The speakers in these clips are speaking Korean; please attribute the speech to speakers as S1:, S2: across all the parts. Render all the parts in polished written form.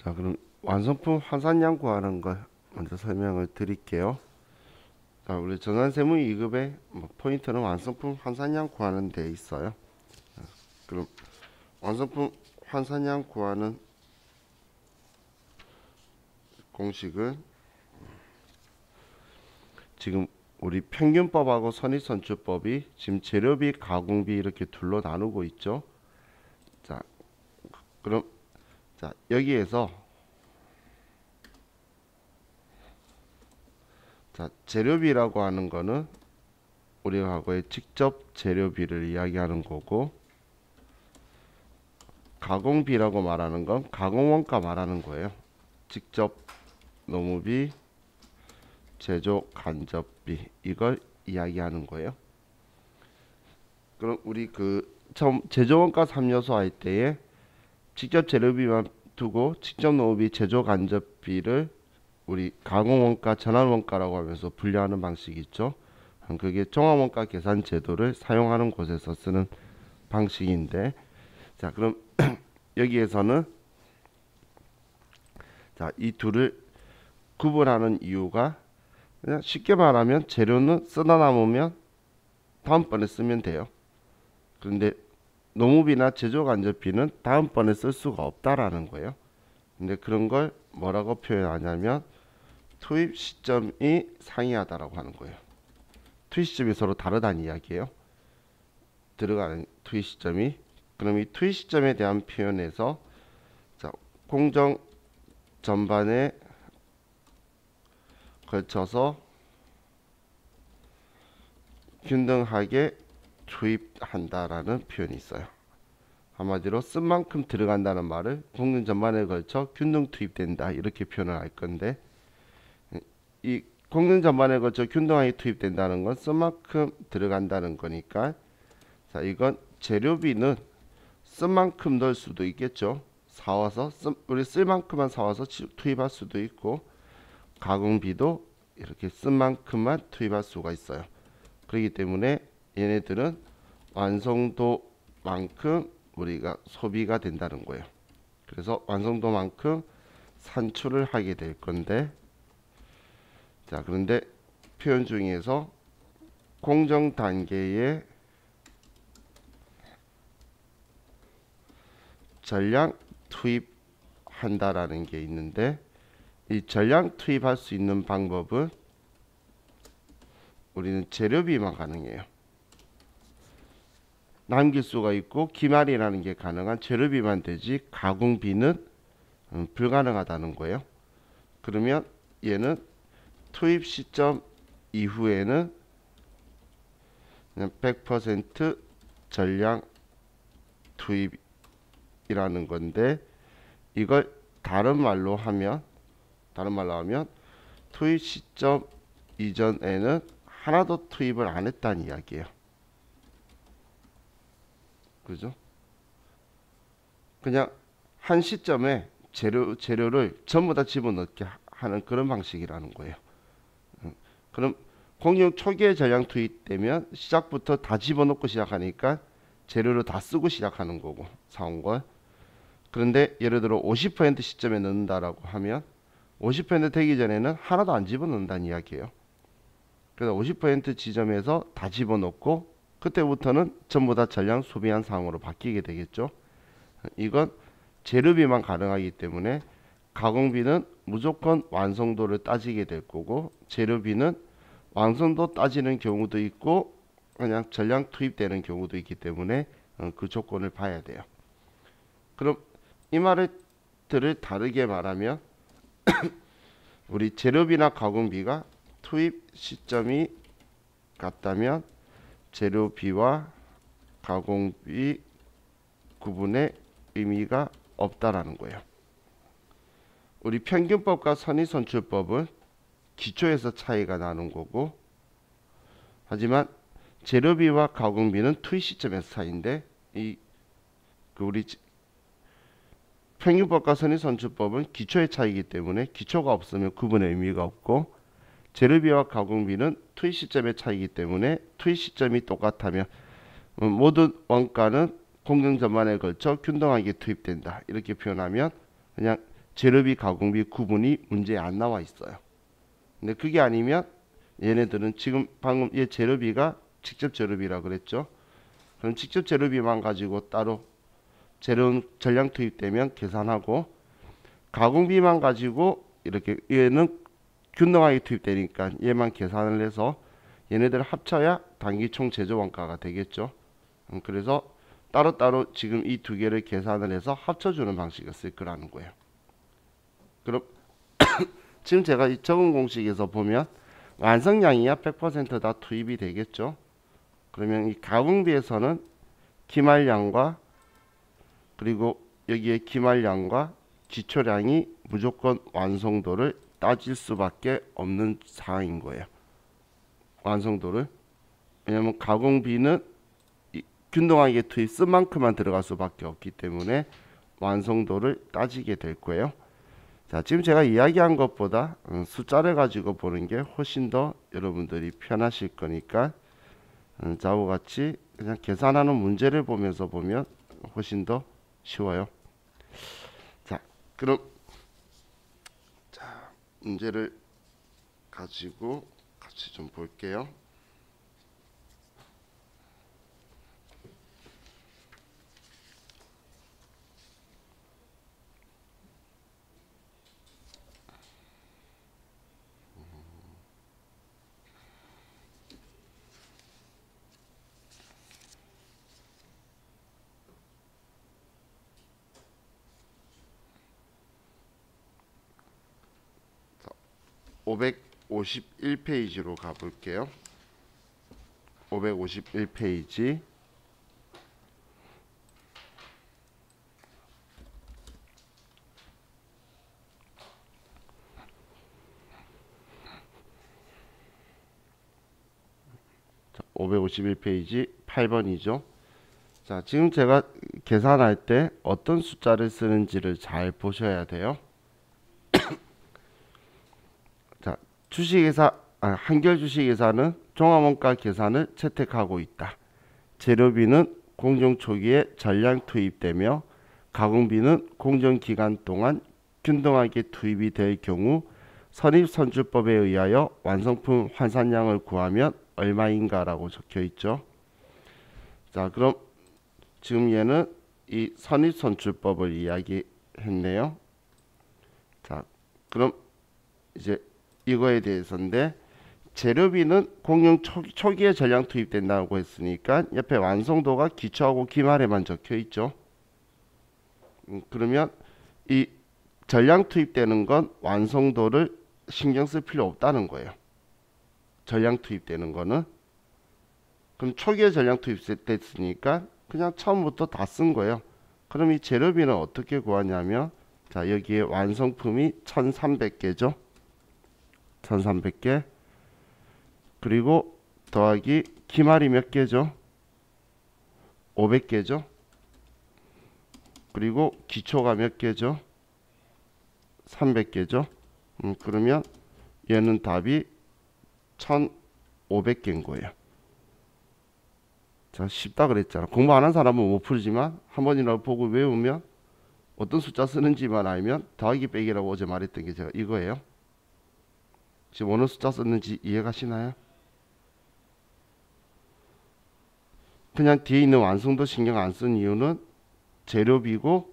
S1: 자, 그럼 완성품 환산량 구하는 걸 먼저 설명을 드릴게요. 자, 우리 전환세무 2급의 포인트는 완성품 환산량 구하는 데 있어요. 그럼 완성품 환산량 구하는 공식은 지금 우리 평균법하고 선의선출법이 지금 재료비, 가공비 이렇게 둘로 나누고 있죠. 자, 그럼 여기에서 재료비라고 하는 거는 우리가 과거에 직접 재료비를 이야기하는 거고, 가공비라고 말하는 건 가공원가 말하는 거예요. 직접 노무비, 제조 간접비 이걸 이야기하는 거예요. 그럼 우리 처음 제조원가 3요소 할 때에 직접 재료비만 두고 직접 노무비, 제조 간접비를 우리 가공원가, 전환원가라고 하면서 분류하는 방식이 있죠. 그게 종합원가 계산 제도를 사용하는 곳에서 쓰는 방식인데, 자, 그럼 여기에서는 이 둘을 구분하는 이유가 그냥 쉽게 말하면 재료는 쓰다 남으면 다음번에 쓰면 돼요. 그런데 노무비나 제조 간접비는 다음번에 쓸 수가 없다라는 거예요. 근데 그런 걸 뭐라고 표현하냐면 투입 시점이 상이하다라고 하는 거예요. 투입 시점이 서로 다르다는 이야기예요. 들어가는 투입 시점이. 그럼 이 투입 시점에 대한 표현에서 공정 전반에 걸쳐서 균등하게 투입한다라는 표현이 있어요. 한마디로 쓴 만큼 들어간다는 말을 공정 전반에 걸쳐 균등 투입된다 이렇게 표현을 할 건데, 이 공정 전반에 걸쳐 균등하게 투입된다는 건 쓴 만큼 들어간다는 거니까, 자, 이건 재료비는 쓴 만큼 넣을 수도 있겠죠. 사와서 우리 쓸 만큼만 사와서 투입할 수도 있고, 가공비도 이렇게 쓴 만큼만 투입할 수가 있어요. 그렇기 때문에 얘네들은 완성도만큼 우리가 소비가 된다는 거예요. 그래서 완성도만큼 산출을 하게 될 건데, 자, 그런데 표현 중에서 공정 단계에 전량 투입한다라는 게 있는데, 이 전량 투입할 수 있는 방법은 우리는 재료비만 가능해요. 남길 수가 있고 기말이라는 게 가능한 재료비만 되지 가공비는 불가능하다는 거예요. 그러면 얘는 투입 시점 이후에는 그냥 100% 전량 투입이라는 건데, 이걸 다른 말로 하면 투입 시점 이전에는 하나도 투입을 안 했다는 이야기예요. 그죠? 그냥 한 시점에 재료를 전부 다 집어넣게 하는 그런 방식이라는 거예요. 그럼 공정 초기에 전량 투입되면 시작부터 다 집어넣고 시작하니까 재료를 다 쓰고 시작하는 거고, 사온 걸. 그런데 예를 들어 50% 시점에 넣는다라고 하면 50% 되기 전에는 하나도 안 집어넣는다는 이야기예요. 그래서 50% 지점에서 다 집어넣고 그때부터는 전부 다 전량 소비한 상황으로 바뀌게 되겠죠. 이건 재료비만 가능하기 때문에 가공비는 무조건 완성도를 따지게 될 거고, 재료비는 완성도 따지는 경우도 있고 그냥 전량 투입되는 경우도 있기 때문에 그 조건을 봐야 돼요. 그럼 이 말들을 다르게 말하면 우리 재료비나 가공비가 투입 시점이 같다면 재료비와 가공비 구분의 의미가 없다라는 거예요. 우리 평균법과 선의선출법은 기초에서 차이가 나는 거고, 하지만 재료비와 가공비는 투입 시점에서 차이인데, 우리 평균법과 선의선출법은 기초의 차이이기 때문에 기초가 없으면 구분의 의미가 없고, 재료비와 가공비는 투입 시점의 차이이기 때문에 투입 시점이 똑같다면 모든 원가는 공정 전반에 걸쳐 균등하게 투입된다 이렇게 표현하면 그냥 재료비, 가공비 구분이 문제에 안 나와 있어요. 근데 그게 아니면 얘네들은 지금 방금 얘 재료비가 직접 재료비라 그랬죠. 그럼 직접 재료비만 가지고 따로 재료 전량 투입되면 계산하고, 가공비만 가지고 이렇게 얘는 균등하게 투입되니까 얘만 계산을 해서 얘네들을 합쳐야 단기 총 제조 원가가 되겠죠. 그래서 따로따로 지금 이 두 개를 계산을 해서 합쳐주는 방식을 쓸 거라는 거예요. 그럼 지금 제가 이 적은 공식에서 보면 완성량이야 100%다 투입이 되겠죠. 그러면 이 가공비에서는 기말량과 그리고 여기에 기말량과 기초량이 무조건 완성도를 따질 수밖에 없는 상황인 거예요. 완성도를. 왜냐하면 가공비는 균등하게 투입 쓴 만큼만 들어갈 수밖에 없기 때문에 완성도를 따지게 될 거예요. 자, 지금 제가 이야기한 것보다 숫자를 가지고 보는 게 훨씬 더 여러분들이 편하실 거니까 자와 같이 그냥 계산하는 문제를 보면서 보면 훨씬 더 쉬워요. 자, 그럼 자, 문제를 가지고 같이 좀 볼게요. 자, 551페이지로 가볼게요. 551페이지. 자, 551페이지 8번이죠. 자, 지금 제가 계산할 때 어떤 숫자를 쓰는지를 잘 보셔야 돼요. 자, 한결 주식회사는 종합원가 계산을 채택하고 있다. 재료비는 공정 초기에 전량 투입되며 가공비는 공정 기간 동안 균등하게 투입이 될 경우 선입선출법에 의하여 완성품 환산량을 구하면 얼마인가라고 적혀 있죠. 자, 그럼 지금 얘는 이 선입선출법을 이야기했네요. 자, 그럼 이제 이거에 대해서인데, 재료비는 공정 초기에 전량 투입된다고 했으니까 옆에 완성도가 기초하고 기말에만 적혀 있죠. 그러면 이 전량 투입되는 건 완성도를 신경 쓸 필요 없다는 거예요. 전량 투입되는 거는. 그럼 초기에 전량 투입됐으니까 그냥 처음부터 다 쓴 거예요. 그럼 이 재료비는 어떻게 구하냐면, 자, 여기에 완성품이 1300개죠. 1300개. 그리고 더하기 기말이 몇 개죠? 500개죠. 그리고 기초가 몇 개죠? 300개죠. 그러면 얘는 답이 1500개인 거예요. 자, 쉽다 그랬잖아. 공부 안 한 사람은 못 풀지만 한 번이라도 보고 외우면, 어떤 숫자 쓰는지만 알면, 더하기 빼기라고 어제 말했던 게 제가 이거예요. 지금 어느 숫자 썼는지 이해가시나요? 그냥 뒤에 있는 완성도 신경 안 쓴 이유는 재료비고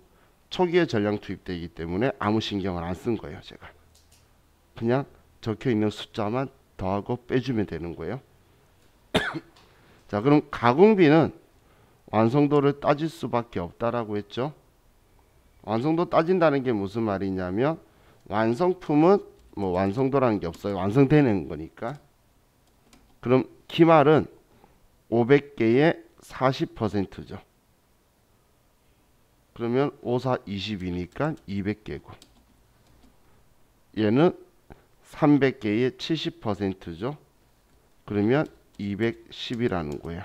S1: 초기에 전량 투입되기 때문에 아무 신경을 안 쓴 거예요. 제가 그냥 적혀 있는 숫자만 더하고 빼주면 되는 거예요. 자, 그럼 가공비는 완성도를 따질 수밖에 없다라고 했죠. 완성도 따진다는 게 무슨 말이냐면, 완성품은 뭐 완성도라는 게 없어요. 완성되는 거니까. 그럼 기말은 500개의 40%죠. 그러면 5, 4, 20이니까 200개고, 얘는 300개의 70%죠. 그러면 210이라는 거예요.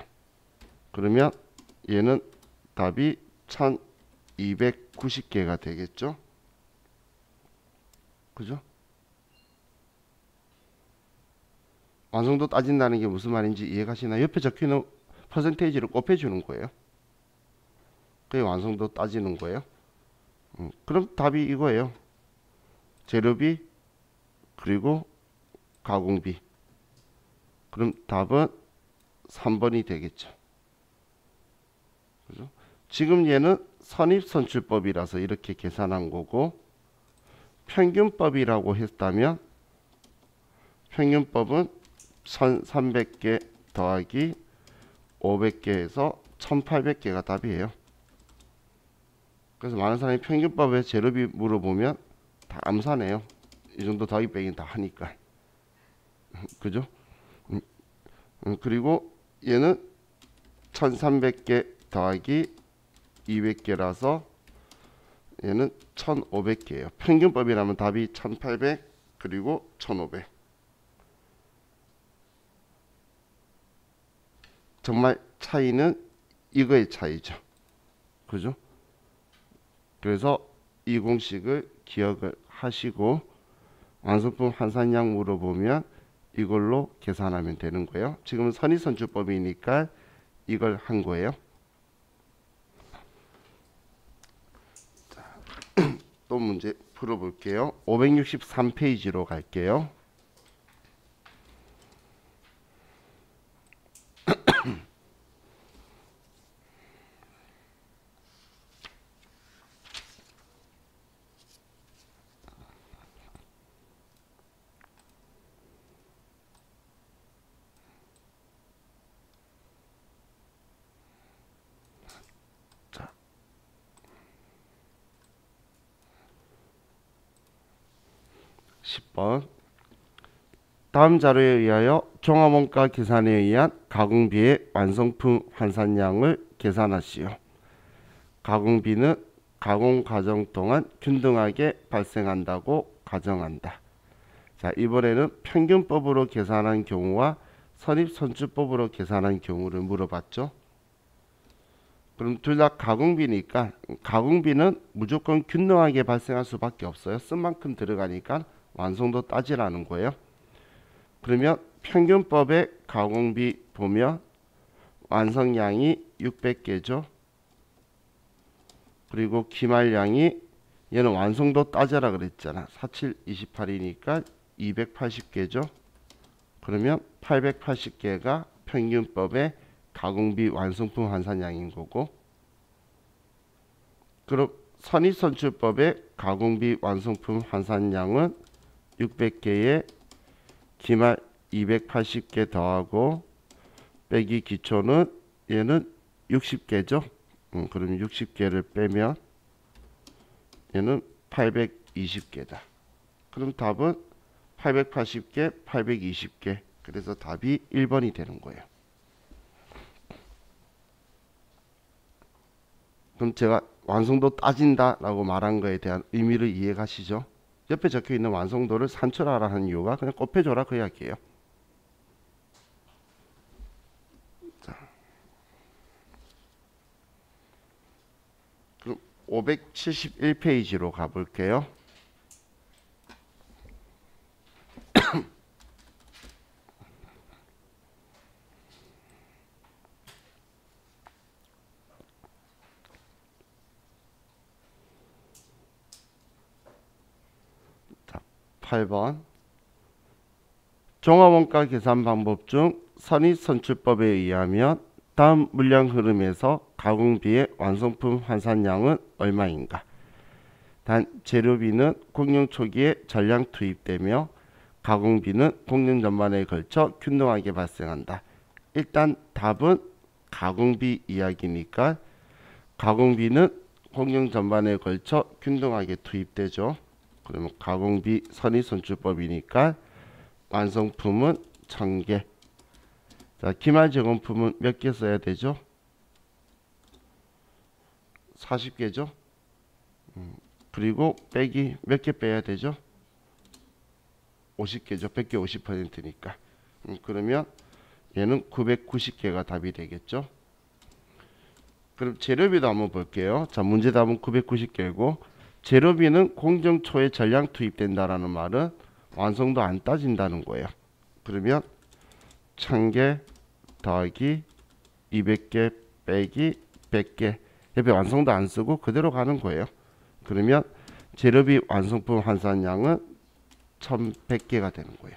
S1: 그러면 얘는 답이 1290개가 되겠죠. 그죠? 완성도 따진다는 게 무슨 말인지 이해가시나요? 옆에 적혀있는 퍼센테이지를 곱해주는 거예요. 그게 완성도 따지는 거예요. 그럼 답이 이거예요. 재료비 그리고 가공비. 그럼 답은 3번이 되겠죠. 그죠? 지금 얘는 선입선출법이라서 이렇게 계산한 거고, 평균법이라고 했다면 평균법은 1300개 더하기 500개에서 1800개가 답이에요. 그래서 많은 사람이 평균법에 재료비 물어보면 다 암산해요. 이 정도 더하기 빼기 다 하니까. 그죠? 그리고 얘는 1300개 더하기 200개라서 얘는 1500개예요. 평균법이라면 답이 1800 그리고 1500. 정말 차이는 이거의 차이죠. 그죠? 그래서 이 공식을 기억을 하시고 완성품 환산량 물어보면 이걸로 계산하면 되는 거예요. 지금은 선의선출법이니까 이걸 한 거예요. 자, 또 문제 풀어볼게요. 563페이지로 갈게요. 자, 10번. 다음 자료에 의하여 종합원가 계산에 의한 가공비의 완성품 환산량을 계산하시오. 가공비는 가공 과정 동안 균등하게 발생한다고 가정한다. 자, 이번에는 평균법으로 계산한 경우와 선입선출법으로 계산한 경우를 물어봤죠. 그럼 둘 다 가공비니까 가공비는 무조건 균등하게 발생할 수밖에 없어요. 쓴 만큼 들어가니까 완성도 따지라는 거예요. 그러면 평균법의 가공비 보면 완성량이 600개죠. 그리고 기말량이 얘는 완성도 따져라 그랬잖아. 4728이니까 280개죠. 그러면 880개가 평균법의 가공비 완성품 환산량인 거고, 그럼 선입선출법의 가공비 완성품 환산량은 600개에 기말 280개 더하고 빼기 기초는 얘는 60개죠. 그럼 60개를 빼면 얘는 820개다. 그럼 답은 880개, 820개. 그래서 답이 1번이 되는 거예요. 그럼 제가 완성도 따진다라고 말한 거에 대한 의미를 이해가시죠? 옆에 적혀있는 완성도를 산출하라 하는 이유가 그냥 곱해줘라 그 이야기예요. 자, 그럼 571페이지로 가볼게요. 자, 8번. 종합원가 계산 방법 중 선입선출법에 의하면 다음 물량 흐름에서 가공비의 완성품 환산량은 얼마인가? 단 재료비는 공정 초기에 전량 투입되며 가공비는 공정 전반에 걸쳐 균등하게 발생한다. 일단 답은 가공비 이야기니까 가공비는 공정 전반에 걸쳐 균등하게 투입되죠. 그러면 가공비 선입선출법이니까 완성품은 1000개. 자, 기말 제공품은 몇 개 써야 되죠? 40개죠. 그리고 빼기 몇 개 빼야 되죠? 50개죠. 100개 50%니까. 그러면 얘는 990개가 답이 되겠죠. 그럼 재료비도 한번 볼게요. 자, 문제 답은 990개고 재료비는 공정 초에 전량 투입된다라는 말은 완성도 안 따진다는 거예요. 그러면 1000개 더하기 200개 빼기 100개. 옆에 완성도 안 쓰고 그대로 가는 거예요. 그러면 재료비 완성품 환산량은 1100개가 되는 거예요.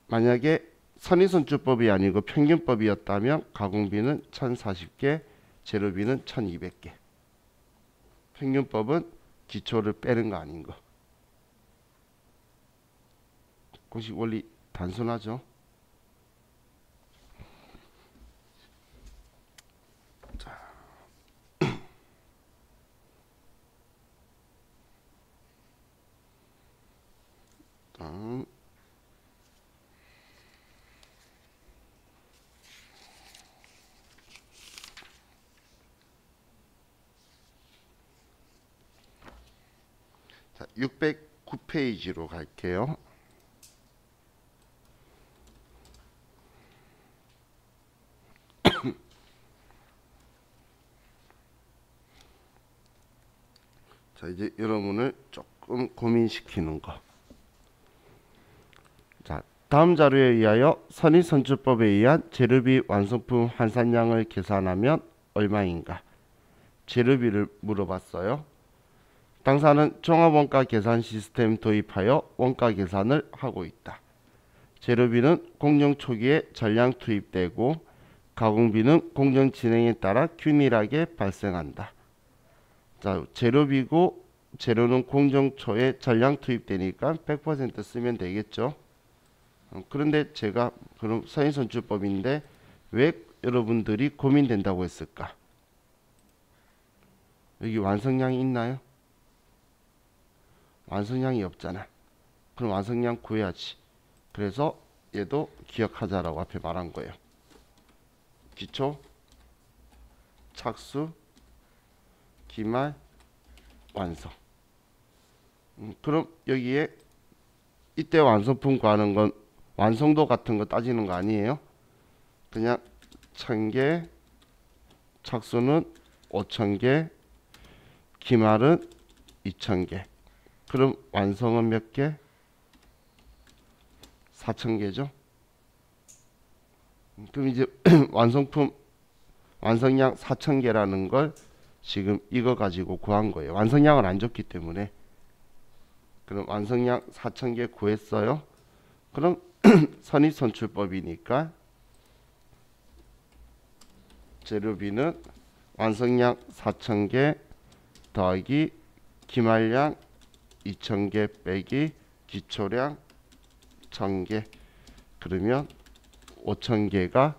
S1: 만약에 선의선출법이 아니고 평균법이었다면 가공비는 1040개, 재료비는 1200개. 평균법은 기초를 빼는 거 아닌 거. 공식 원리 단순하죠. 자, 다음 609페이지로 갈게요. 자, 이제 여러분을 조금 고민시키는 거. 자, 다음 자료에 의하여 선의선출법에 의한 재료비 완성품 환산량을 계산하면 얼마인가? 재료비를 물어봤어요. 당사는 종합원가 계산 시스템 도입하여 원가 계산을 하고 있다. 재료비는 공정 초기에 전량 투입되고 가공비는 공정 진행에 따라 균일하게 발생한다. 자, 재료비고 재료는 공정 초에 전량 투입되니까 100% 쓰면 되겠죠. 그런데 제가 그럼 선의선출법인데 왜 여러분들이 고민된다고 했을까? 여기 완성량이 있나요? 완성량이 없잖아. 그럼 완성량 구해야지. 그래서 얘도 기억하자라고 앞에 말한 거예요. 기초, 착수, 기말, 완성. 그럼 여기에 이때 완성품 구하는 건 완성도 같은 거 따지는 거 아니에요? 그냥 1000개, 착수는 5000개, 기말은 2000개. 그럼 완성은 몇 개? 4000개죠. 그럼 이제 완성품 완성량 4000개라는 걸 지금 이거 가지고 구한 거예요. 완성량을 안 줬기 때문에. 그럼 완성량 4000개 구했어요. 그럼 선의선출법이니까 재료비는 완성량 4000개 더하기 기말량 2000개 빼기 기초량 1000개. 그러면 5000개가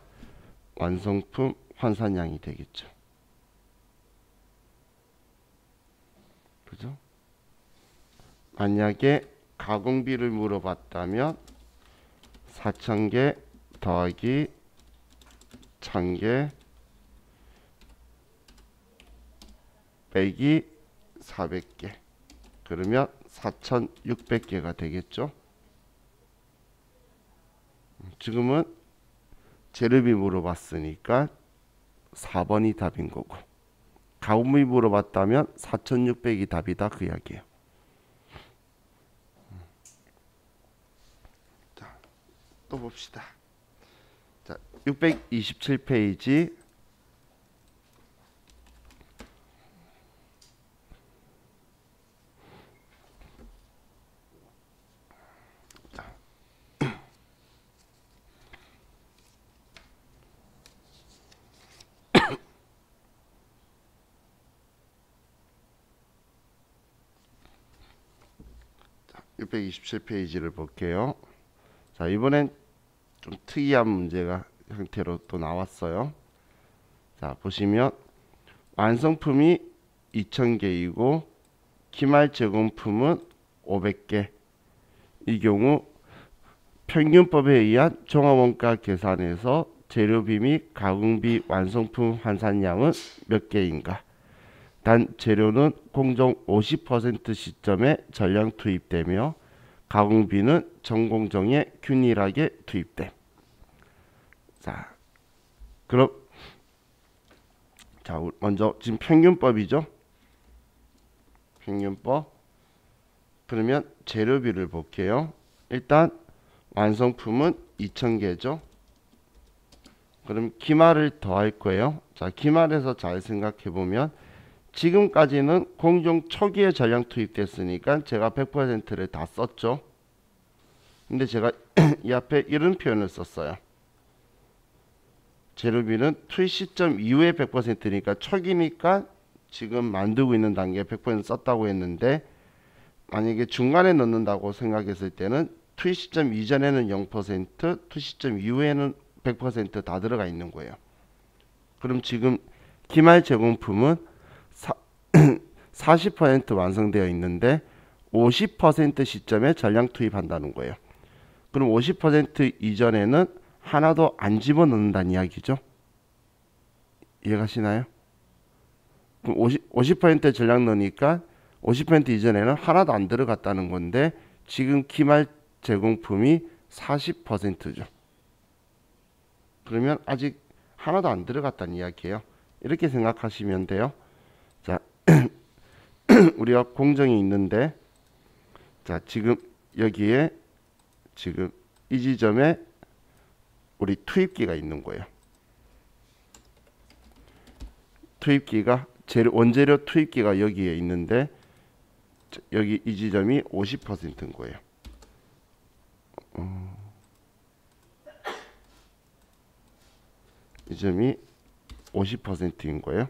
S1: 완성품 환산량이 되겠죠. 그죠? 만약에 가공비를 물어봤다면 4000개 더하기 1000개 빼기 400개. 그러면 4600개가 되겠죠. 지금은 재료비 물어봤으니까 4번이 답인 거고, 가공비 물어봤다면 4600이 답이다 그 이야기예요. 자, 또 봅시다. 자, 627페이지. 자, 627페이지를 볼게요. 자, 이번엔 좀 특이한 문제가 형태로 또 나왔어요. 자, 보시면 완성품이 2000개이고 기말 제공품은 500개. 이 경우 평균법에 의한 종합원가 계산에서 재료비 및 가공비 완성품 환산량은 몇 개인가? 단 재료는 공정 50% 시점에 전량 투입되며 가공비는 전공정에 균일하게 투입됨. 자, 그럼 자, 먼저 지금 평균법이죠. 평균법. 그러면 재료비를 볼게요. 일단 완성품은 2000개죠. 그럼 기말을 더할 거예요. 자, 기말에서 잘 생각해 보면 지금까지는 공정 초기에 전량 투입됐으니까 제가 100%를 다 썼죠. 근데 제가 이 앞에 이런 표현을 썼어요. 재료비는 투입 시점 이후에 100%니까 초기니까 지금 만들고 있는 단계에 100% 썼다고 했는데, 만약에 중간에 넣는다고 생각했을 때는 투입 시점 이전에는 0%, 투입 시점 이후에는 100% 다 들어가 있는 거예요. 그럼 지금 기말 제공품은 40% 완성되어 있는데 50% 시점에 전량 투입한다는 거예요. 그럼 50% 이전에는 하나도 안 집어넣는다는 이야기죠. 이해가시나요? 그럼 50% 전량 넣으니까 50% 이전에는 하나도 안 들어갔다는 건데, 지금 기말 제공품이 40%죠. 그러면 아직 하나도 안 들어갔다는 이야기예요. 이렇게 생각하시면 돼요. 자, 우리가 공정이 있는데, 자, 지금 여기에 지금 이 지점에 우리 투입기가 있는 거예요. 투입기가 원재료 투입기가 여기에 있는데, 여기 이 지점이 50%인 거예요. 이 점이 50%인 거예요.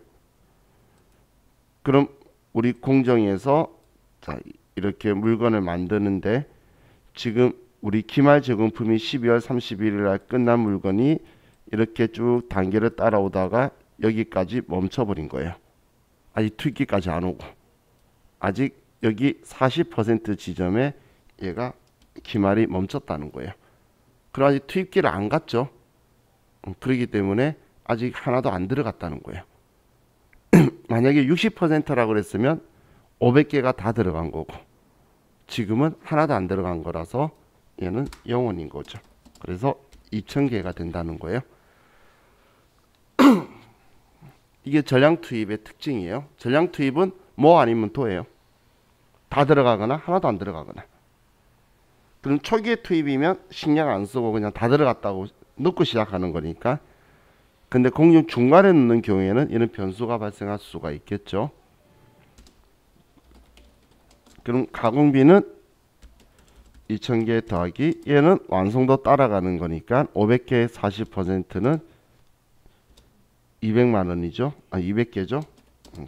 S1: 그럼 우리 공정에서 자, 이렇게 물건을 만드는데, 지금 우리 기말 제공품이 12월 31일 날 끝난 물건이 이렇게 쭉 단계를 따라오다가 여기까지 멈춰버린 거예요. 아직 투입기까지 안 오고, 아직 여기 40% 지점에 얘가 기말이 멈췄다는 거예요. 그럼 아직 투입기를 안 갔죠. 그렇기 때문에 아직 하나도 안 들어갔다는 거예요. 만약에 60%라고 그랬으면 500개가 다 들어간 거고, 지금은 하나도 안 들어간 거라서 얘는 0원인 거죠. 그래서 2000개가 된다는 거예요. 이게 전량 투입의 특징이에요. 전량 투입은 뭐 아니면 도예요. 다 들어가거나 하나도 안 들어가거나. 그럼 초기에 투입이면 신경 안 쓰고 그냥 다 들어갔다고 넣고 시작하는 거니까. 근데 공정 중간에 넣는 경우에는 이런 변수가 발생할 수가 있겠죠. 그럼 가공비는 2000개 더하기 얘는 완성도 따라가는 거니까 500개의 40%는 200만 원이죠. 200개죠.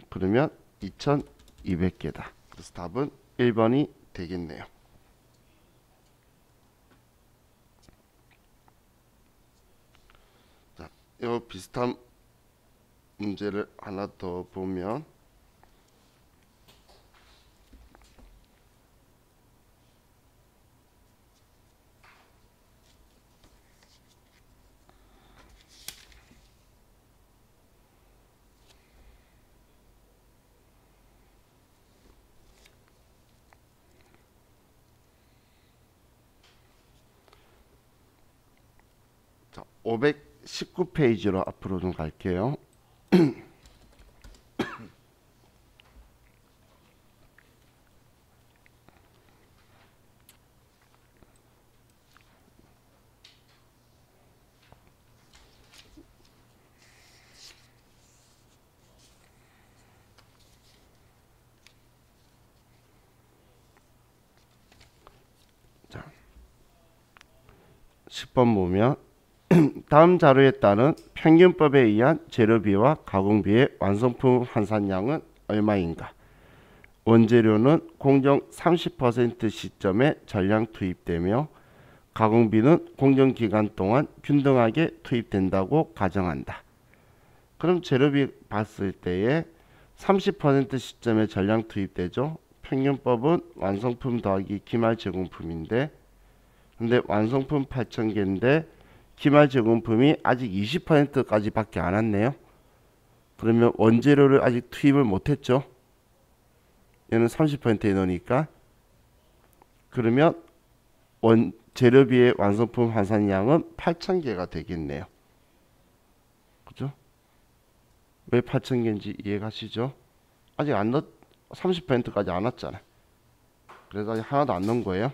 S1: 그러면 2200개다. 그래서 답은 1번이 되겠네요. 자, 이 비슷한 문제를 하나 더 보면, 자, 519페이지로 앞으로 좀 갈게요. 자, 10번 보면 다음 자료에 따른 평균법에 의한 재료비와 가공비의 완성품 환산량은 얼마인가? 원재료는 공정 30% 시점에 전량 투입되며 가공비는 공정 기간 동안 균등하게 투입된다고 가정한다. 그럼 재료비 봤을 때에 30% 시점에 전량 투입되죠. 평균법은 완성품 더하기 기말 제공품인데, 근데 완성품 8000개인데 기말 제공품이 아직 20%까지 밖에 안 왔네요. 그러면 원재료를 아직 투입을 못했죠. 얘는 30%에 넣으니까. 그러면 재료비의 완성품 환산량은 8000개가 되겠네요. 그죠? 왜 8000개인지 이해가시죠? 아직 안 넣, 30%까지 안 왔잖아요. 그래서 아직 하나도 안 넣은 거예요.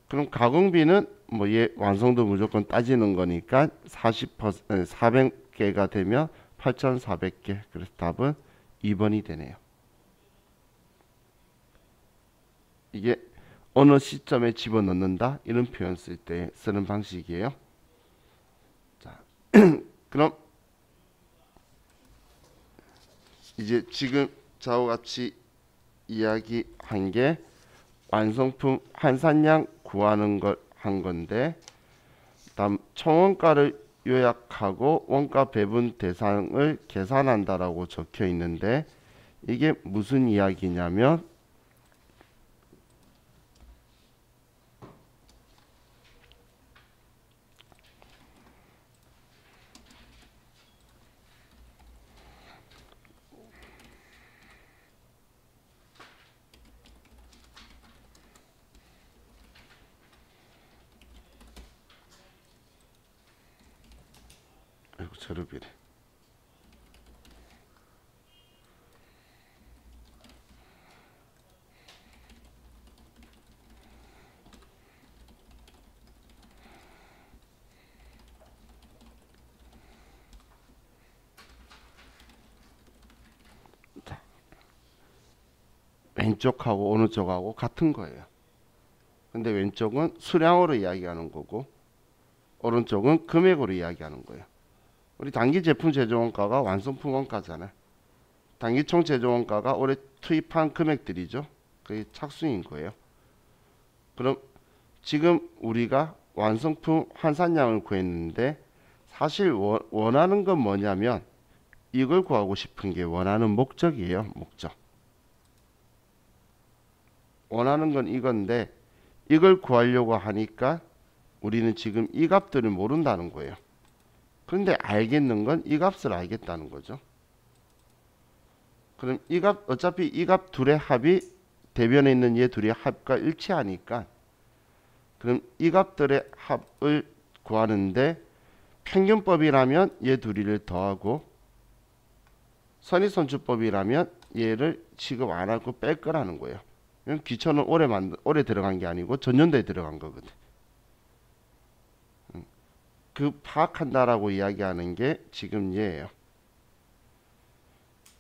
S1: 그럼 가공비는 뭐 얘 완성도 무조건 따지는 거니까 400개가 되면 8400개. 그래서 답은 2번이 되네요. 이게 어느 시점에 집어넣는다 이런 표현 쓸 때 쓰는 방식이에요. 자, 그럼 이제 지금 저와 같이 이야기한 게 완성품 환산량 구하는 걸 한 건데, 다음 총원가를 요약하고 원가 배분 대상을 계산한다라고 적혀 있는데, 이게 무슨 이야기냐면 아이고 저르비래. 왼쪽하고 오른쪽하고 같은 거예요. 근데 왼쪽은 수량으로 이야기하는 거고 오른쪽은 금액으로 이야기하는 거예요. 우리 단기 제품 제조 원가가 완성품 원가잖아요. 단기총 제조 원가가 올해 투입한 금액들이죠. 그게 착수인 거예요. 그럼 지금 우리가 완성품 환산량을 구했는데, 사실 원하는 건 뭐냐면 이걸 구하고 싶은 게 원하는 목적이에요. 목적. 원하는 건 이건데 이걸 구하려고 하니까 우리는 지금 이 값들을 모른다는 거예요. 그런데 알겠는 건 이 값을 알겠다는 거죠. 그럼 이 값, 어차피 이 값 둘의 합이 대변에 있는 얘 둘의 합과 일치하니까, 그럼 이 값들의 합을 구하는데 평균법이라면 얘 둘이를 더하고 선의선출법이라면 얘를 취급 안 하고 뺄 거라는 거예요. 기초는 올해 들어간 게 아니고 전년도에 들어간 거거든. 그 파악한다라고 이야기하는 게 지금 얘예요.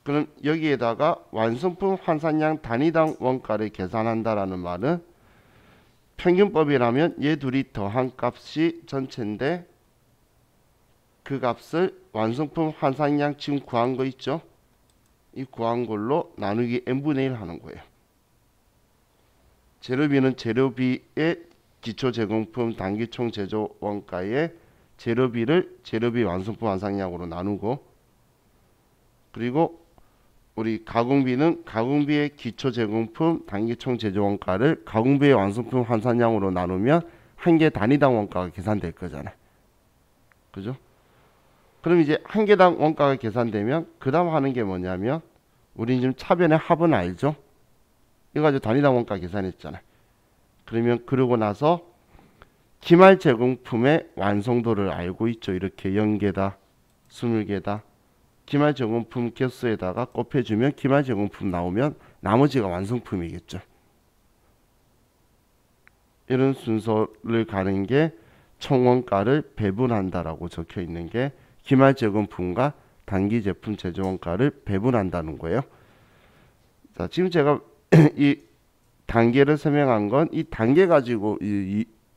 S1: 그럼 여기에다가 완성품 환산량 단위당 원가를 계산한다라는 말은 평균법이라면 얘 둘이 더한 값이 전체인데 그 값을 완성품 환산량 지금 구한 거 있죠? 이 구한 걸로 나누기 n분의 1 하는 거예요. 재료비는 재료비의 기초제공품 단기총 제조 원가의 재료비를 재료비 완성품 환산량으로 나누고, 그리고 우리 가공비는 가공비의 기초제공품 단기총 제조 원가를 가공비의 완성품 환산량으로 나누면 한 개 단위당 원가가 계산될 거잖아요. 그죠? 그럼 이제 한 개당 원가가 계산되면 그 다음 하는 게 뭐냐면, 우리 지금 차변의 합은 알죠? 이거 가지고 단위당 원가 계산했잖아요. 그러면 그러고 나서 기말 제공품의 완성도를 알고 있죠. 이렇게 0개다, 20개다. 기말 제공품 개수에다가 곱해주면 기말 제공품 나오면 나머지가 완성품이겠죠. 이런 순서를 가는 게 총원가를 배분한다라고 적혀 있는 게 기말 제공품과 단기 제품 제조 원가를 배분한다는 거예요. 자, 지금 제가 이 단계를 설명한 건 이 단계 가지고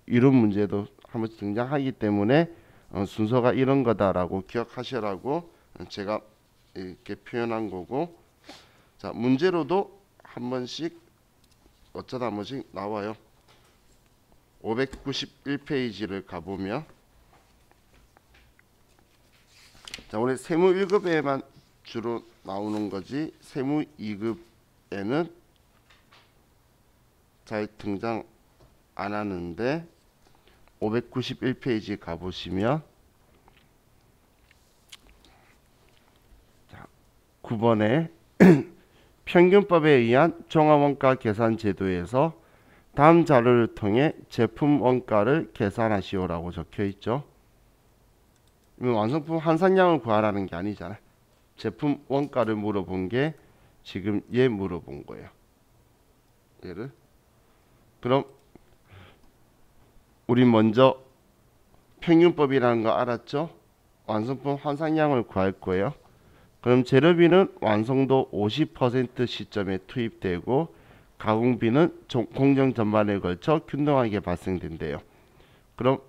S1: 이런 문제도 한번 등장하기 때문에 순서가 이런 거다라고 기억하시라고 제가 이렇게 표현한 거고, 자, 문제로도 한 번씩 어쩌다 한 번씩 나와요. 591페이지를 가보면, 자, 원래 세무 1급에만 주로 나오는 거지 세무 2급에는 잘 등장 안 하는데, 591페이지 가보시면 9번에 평균법에 의한 종합원가 계산 제도에서 다음 자료를 통해 제품 원가를 계산하시오라고 적혀 있죠. 완성품 환산량을 구하라는 게 아니잖아요. 제품 원가를 물어본 게 지금 얘 물어본 거예요. 얘를. 그럼 우리 먼저 평균법이라는 거 알았죠? 완성품 환산량을 구할 거예요. 그럼 재료비는 완성도 50% 시점에 투입되고 가공비는 공정 전반에 걸쳐 균등하게 발생된대요. 그럼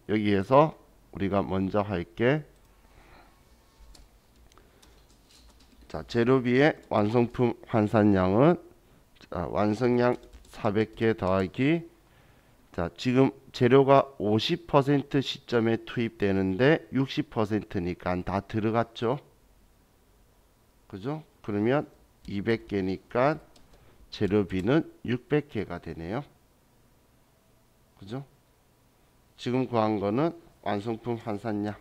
S1: 여기에서 우리가 먼저 할게, 자, 재료비의 완성품 환산량은, 자, 완성량 400개 더하기, 자, 지금 재료가 50% 시점에 투입되는데 60%니까 다 들어갔죠. 그죠? 그러면 200개니까 재료비는 600개가 되네요. 그죠? 지금 구한 거는 완성품 환산량.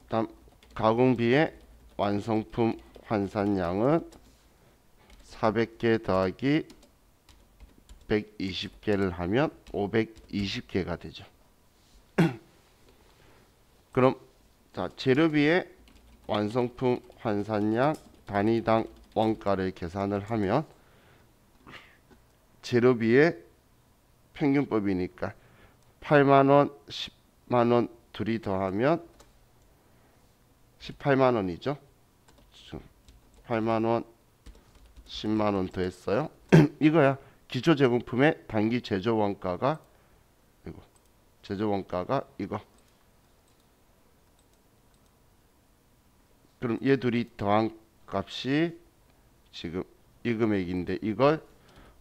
S1: 다음 가공비의 완성품 환산량은 400개 더하기 120개를 하면 520개가 되죠. 그럼 자, 재료비의 완성품 환산량 단위당 원가를 계산을 하면 재료비의 평균법이니까 8만원, 10만원 둘이 더하면 18만원이죠. 8만원, 10만원 더했어요. 이거야. 기초 제공품의 단기 제조 원가가 이거. 제조 원가가 이거. 그럼 얘 둘이 더한 값이 지금 이 금액인데 이걸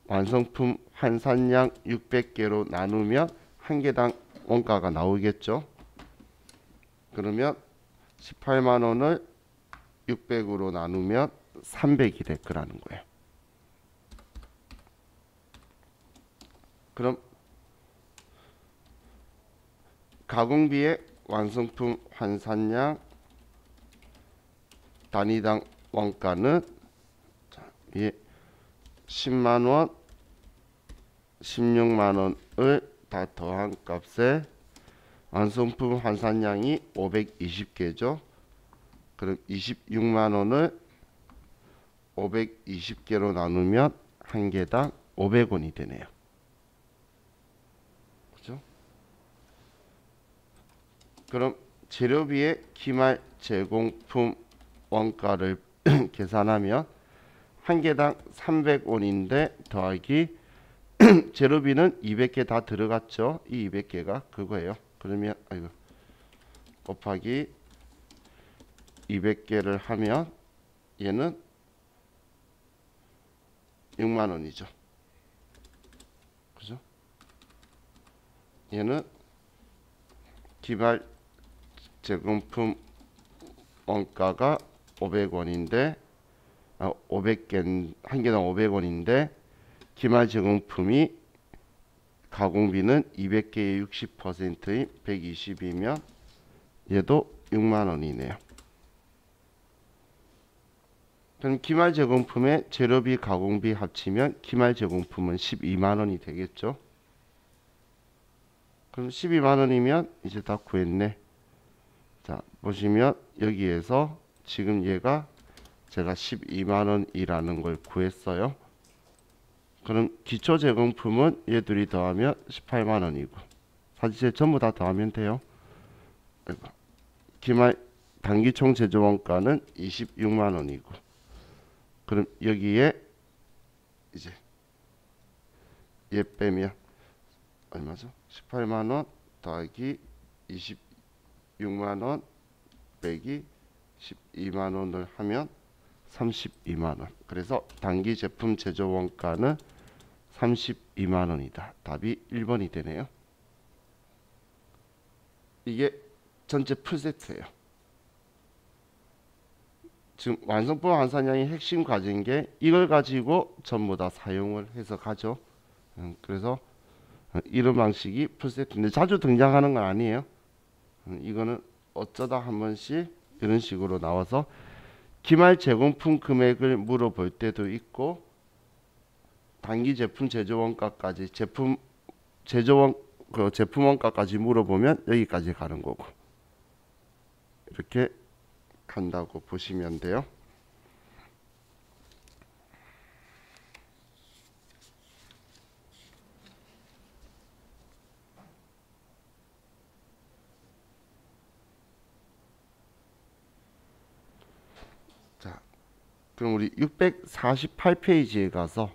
S1: 완성품 환산량 600개로 나누면 한 개당 원가가 나오겠죠. 그러면 18만원을 600으로 나누면 300이 될 거라는 거예요. 그럼 가공비의 완성품 환산량 단위당 원가는, 자, 10만원, 16만원을 다 더한 값에 완성품 환산량이 520개죠. 그럼 26만원을 520개로 나누면 한 개당 500원이 되네요. 그죠? 그럼 재료비의 기말 제공품 원가를 계산하면 한 개당 300원인데 더하기 재료비는 200개 다 들어갔죠. 이 200개가 그거예요. 그러면 아이고, 곱하기 200개를 하면 얘는 6만원이죠. 그죠? 얘는 기말 제공품 원가가 500원인데 500개 한 개당 500원인데 기말 제공품이 가공비는 200개의 60%인 120이면 얘도 6만원이네요. 그럼 기말 제공품의 재료비 가공비 합치면 기말 제공품은 12만원이 되겠죠. 그럼 12만원이면 이제 다 구했네. 자, 보시면 여기에서 지금 얘가 제가 12만원이라는 걸 구했어요. 그럼 기초 제공품은 얘 둘이 더하면 18만원이고 사실 전부 다 더하면 돼요. 기말 단기 총 제조 원가는 26만원이고 그럼 여기에 이제 얘 빼면 얼마죠? 18만원 더하기 26만원 빼기 12만원을 하면 32만원. 그래서 단기 제품 제조 원가는 32만원이다. 답이 1번이 되네요. 이게 전체 풀세트예요. 지금 완성품 환산량이 핵심 과제인 게 이걸 가지고 전부 다 사용을 해서 가죠. 그래서 이런 방식이 풀세트인데 자주 등장하는 건 아니에요. 이거는 어쩌다 한 번씩 이런 식으로 나와서 기말 제공품 금액을 물어볼 때도 있고 단기 제품 제조 원가까지 제품 원가까지 물어보면 여기까지 가는 거고 이렇게 간다고 보시면 돼요. 그럼 우리 648페이지에 가서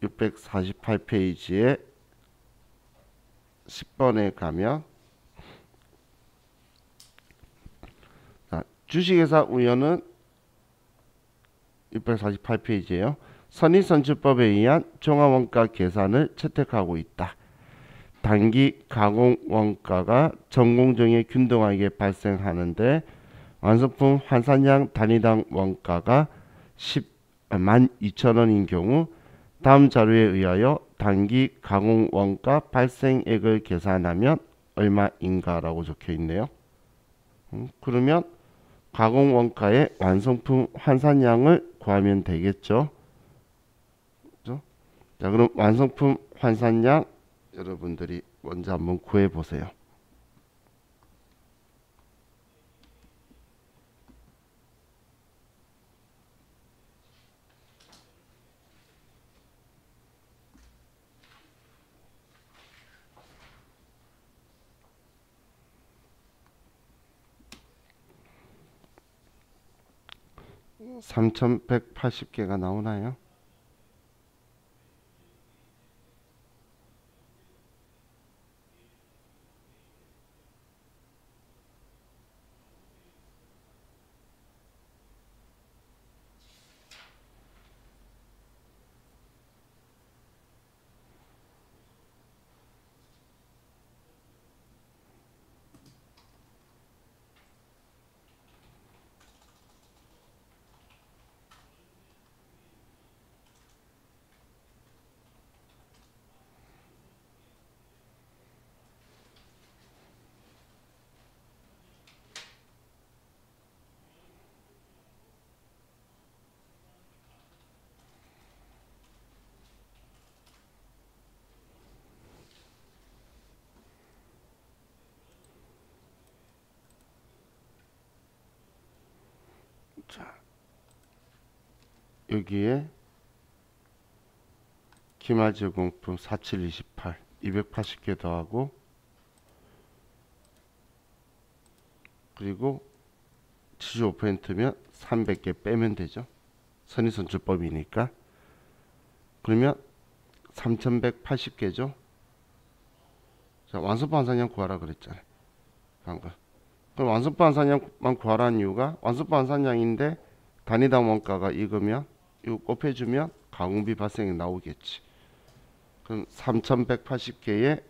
S1: 648페이지에 10번에 가면 자, 주식회사 운영은 648페이지에요. 선의선출법에 의한 종합원가 계산을 채택하고 있다. 단기 가공원가가 전공정에 균등하게 발생하는데 완성품 환산량 단위당 원가가 12,000원인 경우 다음 자료에 의하여 단기 가공원가 발생액을 계산하면 얼마인가 라고 적혀 있네요. 그러면 가공원가의 완성품 환산량을 구하면 되겠죠. 그죠? 자, 그럼 완성품 환산량 여러분들이 먼저 한번 구해 보세요. (3180개가) 나오나요? 자, 여기에 기말 제공품 4728 280개 더하고 그리고 75%면 300개 빼면 되죠. 선의선출법이니까. 그러면 3180개죠. 자, 완성품 환산량 구하라 그랬잖아요. 방금. 그럼 완성품 환산량만 구하라는 이유가 완성품 환산량인데 단위당 원가가 이거면 이거 곱해주면 가공비 발생이 나오겠지. 그럼 3180개에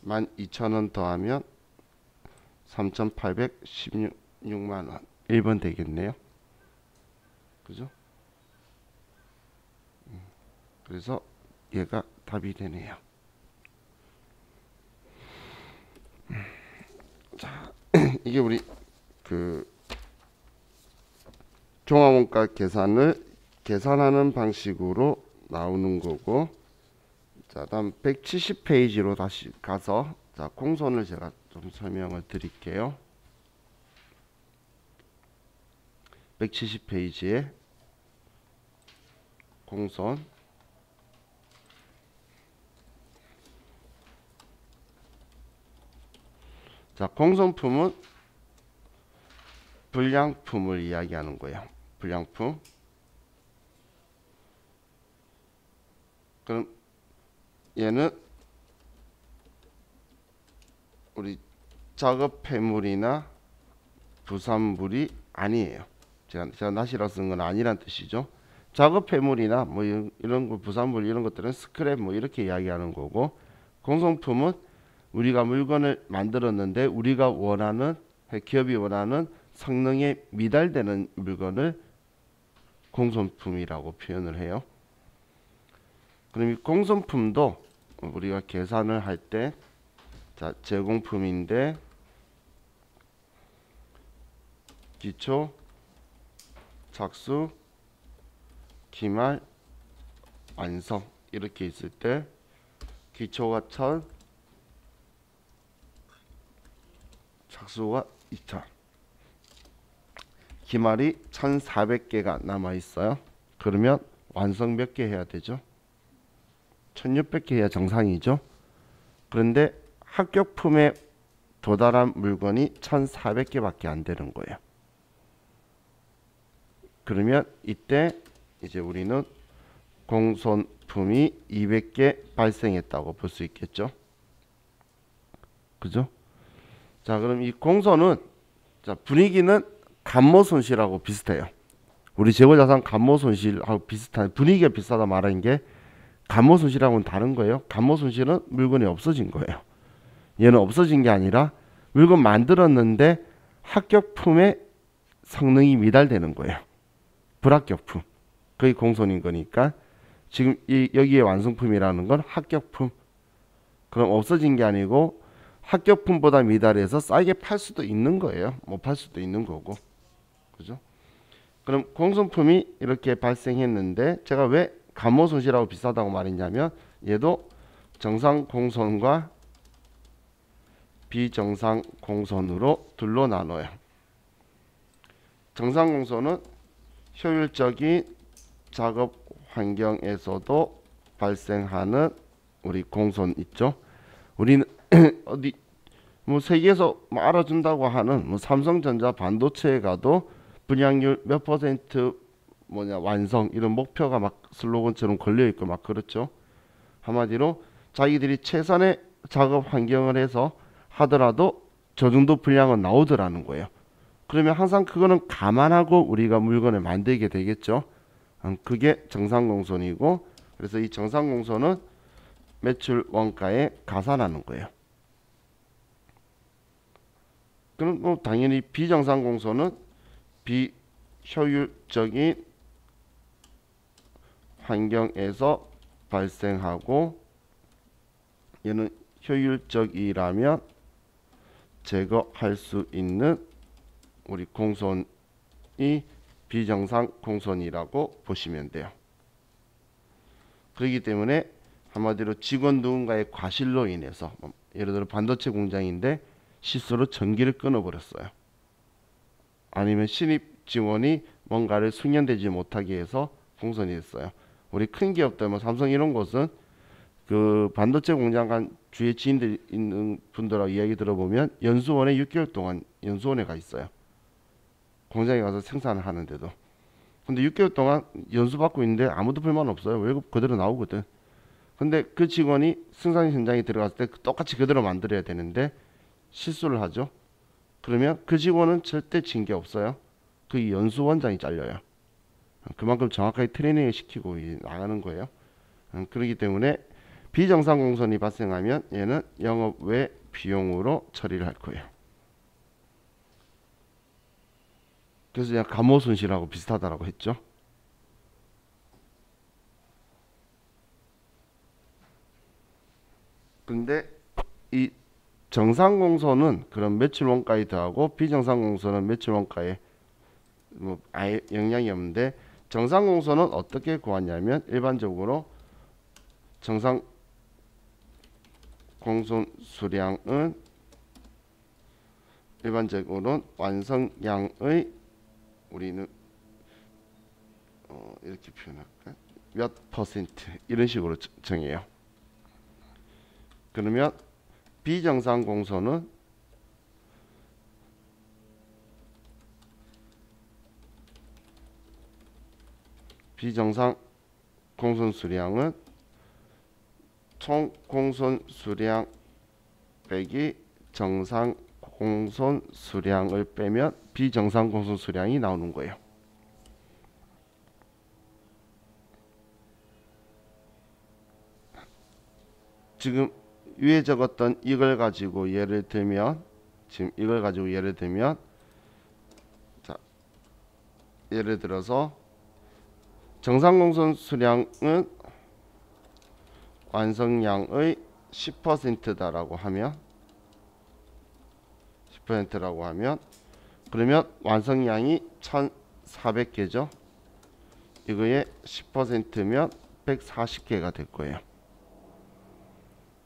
S1: 12,000원 더하면 3,816만원 1번 되겠네요. 그죠? 그래서 얘가 답이 되네요. 자, 이게 우리 그 종합원가 계산을 계산하는 방식으로 나오는 거고, 자, 다음 170페이지로 다시 가서 자, 공선을 제가 좀 설명을 드릴게요. 170페이지에 공선. 자, 공선품은 불량품을 이야기하는 거예요. 불량품. 그럼 얘는 우리 작업 폐물이나 부산물이 아니에요. 제가 낫이라 쓴 건 아니란 뜻이죠. 작업 폐물이나 뭐 이런 거 부산물 이런 것들은 스크랩 뭐 이렇게 이야기하는 거고, 공성품은 우리가 물건을 만들었는데 우리가 원하는 기업이 원하는 성능에 미달되는 물건을 공성품이라고 표현을 해요. 그럼 이 공성품도 우리가 계산을 할 때 자, 제공품인데 기초, 착수, 기말, 완성 이렇게 있을 때 기초가 1000, 착수가 2000, 기말이 1400개가 남아 있어요. 그러면 완성 몇 개 해야 되죠? 1600개 해야 정상이죠. 그런데 합격품에 도달한 물건이 1400개밖에 안 되는 거예요. 그러면 이때 이제 우리는 공손품이 200개 발생했다고 볼 수 있겠죠. 그죠? 자, 그럼 이 공손은 자, 분위기는 감모손실하고 비슷해요. 우리 재고자산 감모손실하고 비슷한, 분위기가 비슷하다 말하는 게 감모손실하고는 다른 거예요. 감모손실은 물건이 없어진 거예요. 얘는 없어진 게 아니라 물건 만들었는데 합격품의 성능이 미달되는 거예요. 불합격품. 그게 공손인 거니까 지금 여기에 완성품이라는 건 합격품. 그럼 없어진 게 아니고 합격품보다 미달해서 싸게 팔 수도 있는 거예요. 못 팔 수도 있는 거고. 그죠? 그럼 공손품이 이렇게 발생했는데 제가 왜 감모손실하고 비슷하다고 말했냐면 얘도 정상 공손과 비정상 공손으로 둘로 나눠요. 정상 공손은 효율적인 작업 환경에서도 발생하는 우리 공손 있죠. 우리는 어디 뭐 세계에서 뭐 알아준다고 하는 뭐 삼성전자 반도체에 가도 분양률 몇 퍼센트 완성 이런 목표가 막 슬로건처럼 걸려 있고 막 그렇죠. 한마디로 자기들이 최선의 작업 환경을 해서 하더라도 저 정도 분량은 나오더라는 거예요. 그러면 항상 그거는 감안하고 우리가 물건을 만들게 되겠죠. 그게 정상공손이고, 그래서 이 정상공손은 매출 원가에 가산하는 거예요. 그럼 뭐 당연히 비정상공손은 비효율적인 환경에서 발생하고, 얘는 효율적이라면 제거할 수 있는 우리 공손이 비정상 공손이라고 보시면 돼요. 그렇기 때문에 한마디로 직원 누군가의 과실로 인해서 예를 들어 반도체 공장인데 실수로 전기를 끊어버렸어요. 아니면 신입 직원이 뭔가를 숙련되지 못하게 해서 공손이 됐어요. 우리 큰 기업들 뭐 삼성 이런 곳은 그 반도체 공장 간 주위에 지인들 있는 분들하고 이야기 들어보면 연수원에 6개월 동안 연수원에 가 있어요. 공장에 가서 생산을 하는데도. 근데 6개월 동안 연수 받고 있는데 아무도 불만 없어요. 월급 그대로 나오거든. 근데 그 직원이 생산 현장에 들어갔을 때 똑같이 그대로 만들어야 되는데 실수를 하죠. 그러면 그 직원은 절대 징계 없어요. 그 연수원장이 잘려요. 그만큼 정확하게 트레이닝을 시키고 나가는 거예요. 그렇기 때문에 비정상 공손이 발생하면 얘는 영업 외 비용으로 처리를 할 거예요. 그래서 그냥 감모손실하고 비슷하다라고 했죠. 근데 이 정상공손은 그런 매출 원가에 더하고 비정상공손은 매출 원가에 뭐 아예 영향이 없는데, 정상공손은 어떻게 구하냐면 일반적으로 정상 공손 수량은 일반적으로는 완성량의 우리는 이렇게 표현할까? 몇 퍼센트 이런 식으로 정해요. 그러면 비정상 공손은 비정상 공손 수량은 총 공손 수량 빼기 정상 공손 수량을 빼면 비정상 공손 수량이 나오는 거예요. 지금 위에 적었던 이걸 가지고 예를 들면 자, 예를 들어서 정상 공손 수량은 완성량의 10%다라고 하면 10%라고 하면 그러면 완성량이 1400개죠. 이거의 10%면 140개가 될 거예요.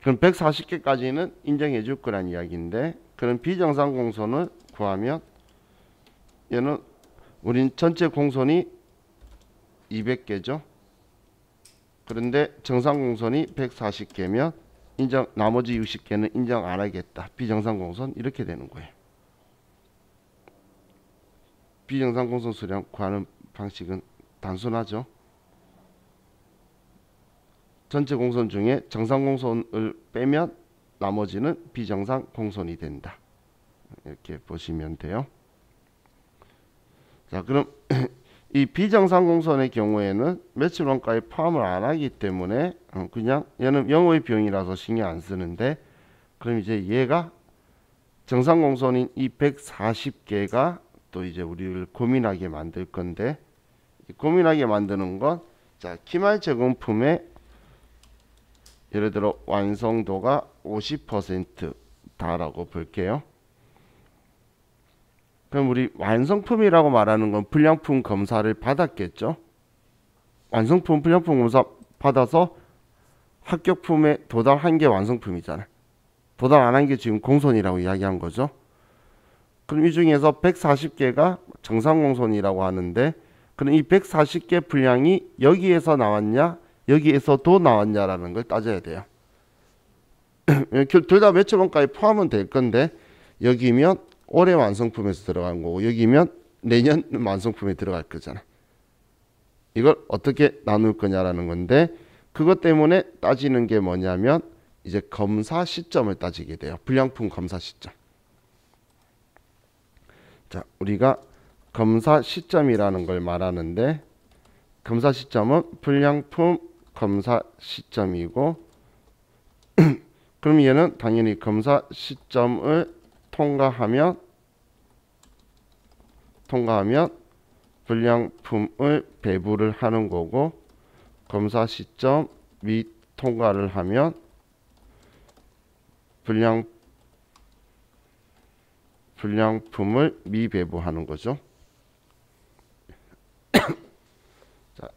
S1: 그럼 140개까지는 인정해 줄 거란 이야기인데, 그럼 비정상 공손을 구하면 얘는 우린 전체 공손이 200개죠. 그런데 정상 공손이 140개면 나머지 60개는 인정 안 하겠다. 비정상 공손 이렇게 되는 거예요. 비정상 공손 수량 구하는 방식은 단순하죠. 전체 공손 중에 정상 공손을 빼면 나머지는 비정상 공손이 된다. 이렇게 보시면 돼요. 자, 그럼 이 비정상 공손의 경우에는 매출 원가에 포함을 안 하기 때문에 그냥 얘는 영업의 비용이라서 신경 안 쓰는데, 그럼 이제 얘가 정상 공손인 이 140개가 또 이제 우리를 고민하게 만들 건데, 고민하게 만드는 건, 자, 기말 제공품의 예를 들어 완성도가 50%다라고 볼게요. 그럼 우리 완성품이라고 말하는 건 불량품 검사를 받았겠죠. 완성품 불량품 검사 받아서 합격품에 도달한 게 완성품이잖아. 도달 안 한 게 지금 공손이라고 이야기한 거죠. 그럼 이 중에서 140개가 정상 공손이라고 하는데, 그럼 이 140개 분량이 여기에서 나왔냐 여기에서도 나왔냐라는 걸 따져야 돼요. 둘 다 매출 원가에 포함은 될 건데, 여기면 올해 완성품에서 들어간 거고 여기면 내년 완성품에 들어갈 거잖아. 이걸 어떻게 나눌 거냐라는 건데, 그것 때문에 따지는 게 뭐냐면 이제 검사 시점을 따지게 돼요. 불량품 검사 시점. 자, 우리가 검사 시점이라는 걸 말하는데, 검사 시점은 불량품 검사 시점이고 그럼 얘는 당연히 검사 시점을 통과하면 불량품을 배부를 하는 거고, 검사 시점 통과를 하면 불량품을 미배부하는 거죠. 자,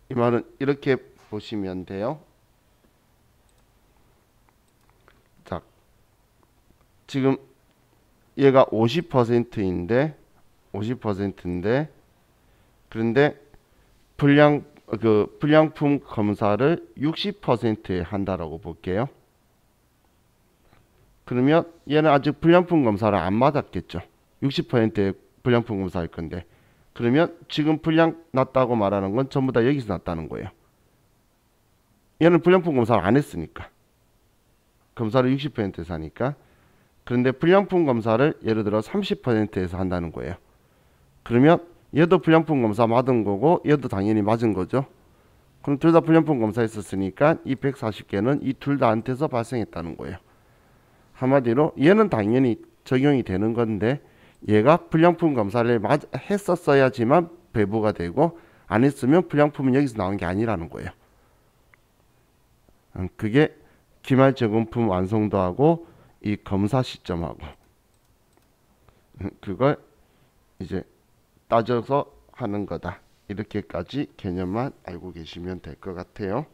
S1: 이 말은 이렇게 보시면 돼요. 자, 지금 얘가 50%인데 그런데 불량품 검사를 60%에 한다라고 볼게요. 그러면 얘는 아직 불량품 검사를 안 받았겠죠. 60%의 불량품 검사할 건데, 그러면 지금 불량 났다고 말하는 건 전부 다 여기서 났다는 거예요. 얘는 불량품 검사를 안 했으니까, 검사를 60%에서 하니까. 그런데 불량품 검사를 예를 들어 30%에서 한다는 거예요. 그러면 얘도 불량품 검사 맞은 거고 얘도 당연히 맞은 거죠. 그럼 둘 다 불량품 검사했었으니까 이 140개는 이 둘 다한테서 발생했다는 거예요. 한마디로 얘는 당연히 적용이 되는 건데, 얘가 불량품 검사를 했었어야지만 배부가 되고, 안 했으면 불량품은 여기서 나온 게 아니라는 거예요. 그게 기말 제공품 완성도하고 이 검사 시점하고 그걸 이제 따져서 하는 거다. 이렇게까지 개념만 알고 계시면 될 것 같아요.